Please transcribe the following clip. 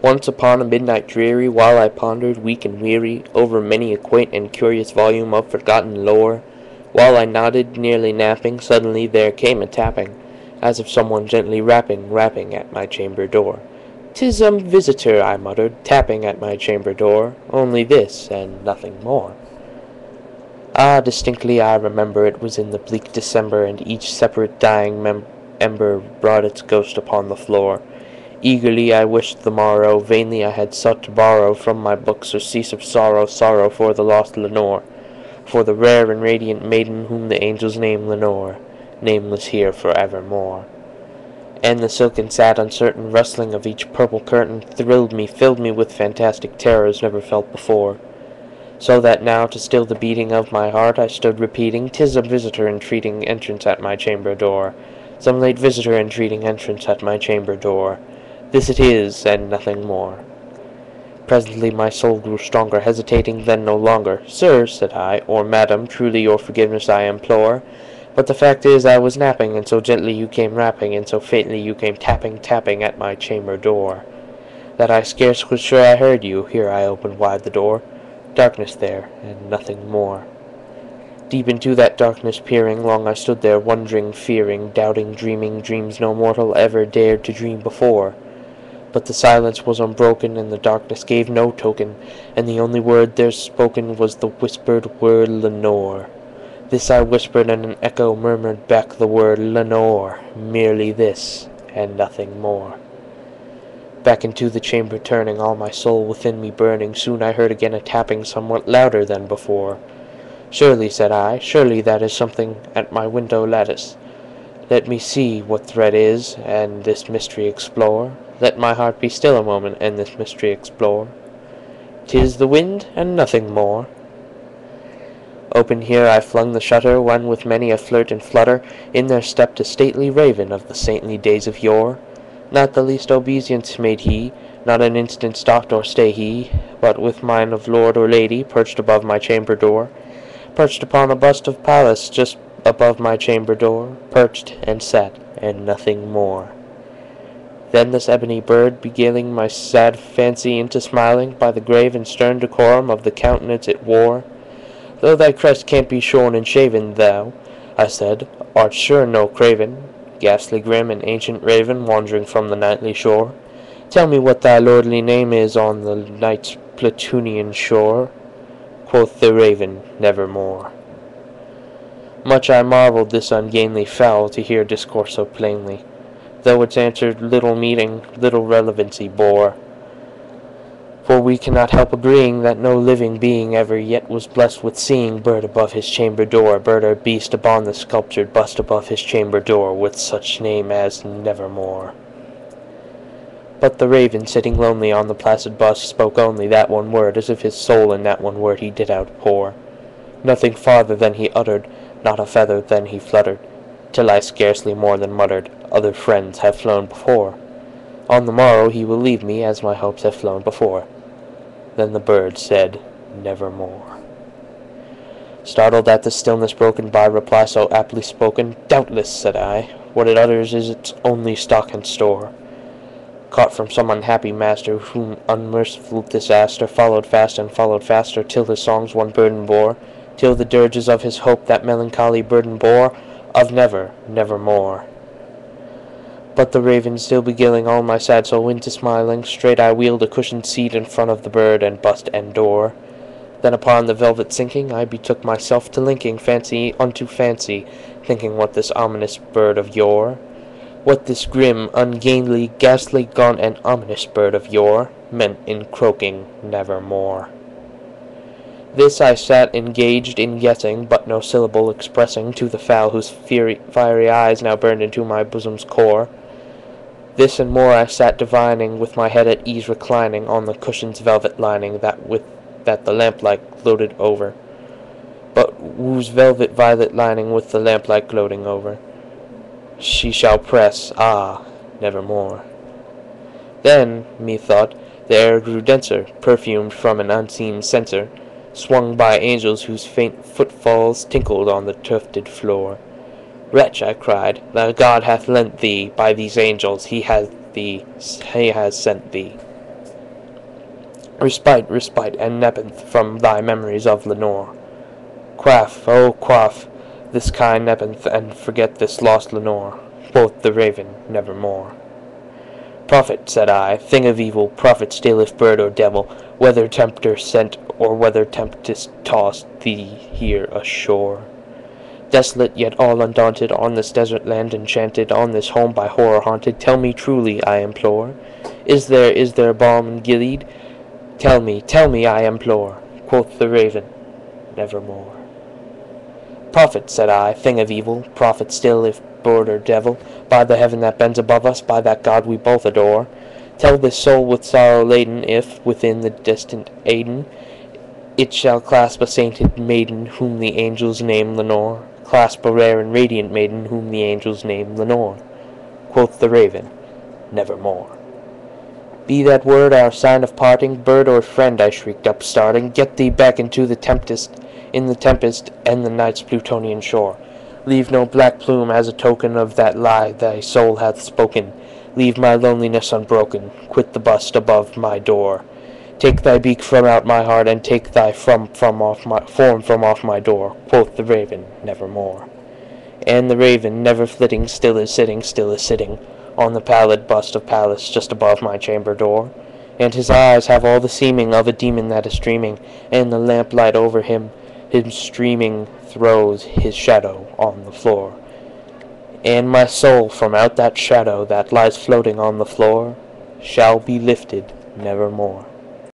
Once upon a midnight dreary, while I pondered, weak and weary, over many a quaint and curious volume of forgotten lore, while I nodded, nearly napping, suddenly there came a tapping, as of someone gently rapping at my chamber door. "'Tis some visitor," I muttered, "tapping at my chamber door, only this, and nothing more." Ah, distinctly I remember it was in the bleak December, and each separate dying ember brought its ghost upon the floor. Eagerly I wished the morrow, vainly I had sought to borrow from my books surcease of sorrow for the lost Lenore, for the rare and radiant maiden whom the angels name Lenore, nameless here for evermore. And the silken, sad, uncertain rustling of each purple curtain thrilled me, filled me with fantastic terrors never felt before. So that now, to still the beating of my heart, I stood repeating, "'Tis a visitor entreating entrance at my chamber door, some late visitor entreating entrance at my chamber door. This it is, and nothing more." Presently my soul grew stronger, hesitating then no longer. "Sir," said I, "or madam, truly your forgiveness I implore. But the fact is I was napping, and so gently you came rapping, and so faintly you came tapping at my chamber door, that I scarce was sure I heard you." Here I opened wide the door. Darkness there, and nothing more. Deep into that darkness peering, long I stood there, wondering, fearing, doubting, dreaming dreams no mortal ever dared to dream before. But the silence was unbroken, and the darkness gave no token, and the only word there spoken was the whispered word Lenore. This I whispered, and an echo murmured back the word Lenore, merely this, and nothing more. Back into the chamber turning, all my soul within me burning, soon I heard again a tapping somewhat louder than before. "Surely," said I, "surely that is something at my window lattice. Let me see what thread is, and this mystery explore. Let my heart be still a moment, and this mystery explore. 'Tis the wind, and nothing more." Open here I flung the shutter, when with many a flirt and flutter in there stepped a stately raven of the saintly days of yore. Not the least obeisance made he, not an instant stopped or stay he, but with mine of lord or lady perched above my chamber door, perched upon a bust of Pallas just above my chamber door, perched and sat, and nothing more. Then this ebony bird, beguiling my sad fancy into smiling, by the grave and stern decorum of the countenance it wore, "Though thy crest can't be shorn and shaven, thou," I said, "art sure no craven, ghastly grim and ancient raven, wandering from the nightly shore. Tell me what thy lordly name is on the night's Plutonian shore." Quoth the raven, "Nevermore." Much I marvelled this ungainly fowl to hear discourse so plainly, though its answer little meaning, little relevancy bore. For we cannot help agreeing that no living being ever yet was blessed with seeing bird above his chamber door, bird or beast upon the sculptured bust above his chamber door, with such name as Nevermore. But the raven, sitting lonely on the placid bust, spoke only that one word, as if his soul in that one word he did outpour. Nothing farther than he uttered, not a feather then he fluttered, till I scarcely more than muttered, "Other friends have flown before. On the morrow he will leave me, as my hopes have flown before." Then the bird said, "Nevermore." Startled at the stillness broken by reply so aptly spoken, "Doubtless," said I, "what it utters is its only stock and store, caught from some unhappy master, whom unmerciful disaster followed fast and followed faster, till his songs one burden bore, till the dirges of his hope that melancholy burden bore, of never, nevermore." But the raven still beguiling all my sad soul into smiling, straight I wheeled a cushioned seat in front of the bird and bust and door. Then upon the velvet sinking, I betook myself to linking fancy unto fancy, thinking what this ominous bird of yore, what this grim, ungainly, ghastly, gaunt, and ominous bird of yore meant in croaking "Nevermore." This I sat engaged in guessing, but no syllable expressing to the fowl whose fiery eyes now burned into my bosom's core. This and more I sat divining, with my head at ease reclining on the cushion's velvet lining, that the lamplight gloated over, but whose velvet violet lining with the lamplight gloating over, she shall press, nevermore. Then, methought, the air grew denser, perfumed from an unseen censer, swung by angels whose faint footfalls tinkled on the tufted floor. "Wretch," I cried, "the God hath lent thee, by these angels he has sent thee." Respite, and nepenthe from thy memories of Lenore. Quaff, oh quaff, this kind nepenthe, and forget this lost Lenore, quoth the raven, nevermore. Prophet, said I, thing of evil, prophet still if bird or devil, whether tempter sent or whether tempest tossed thee here ashore. Desolate, yet all undaunted, on this desert land enchanted, on this home by horror haunted, tell me truly, I implore, is there balm in Gilead? Tell me, I implore, quoth the raven, nevermore. Prophet, said I, thing of evil, prophet still if bird or devil, by the heaven that bends above us, by that God we both adore, tell this soul with sorrow laden, if, within the distant Aidenn, it shall clasp a sainted maiden whom the angels name Lenore, clasp a rare and radiant maiden whom the angels name Lenore. Quoth the raven, nevermore. Be that word our sign of parting, bird or friend, I shrieked up, starting, get thee back into the tempest, and the night's Plutonian shore. Leave no black plume as a token of that lie thy soul hath spoken. Leave my loneliness unbroken. Quit the bust above my door. Take thy beak from out my heart, and take thy form from off my door. Quoth the raven, nevermore. And the raven, never flitting, still is sitting, on the pallid bust of Pallas just above my chamber door. And his eyes have all the seeming of a demon that is dreaming, and the lamplight over him streaming throws his shadow on the floor. And my soul from out that shadow that lies floating on the floor shall be lifted nevermore.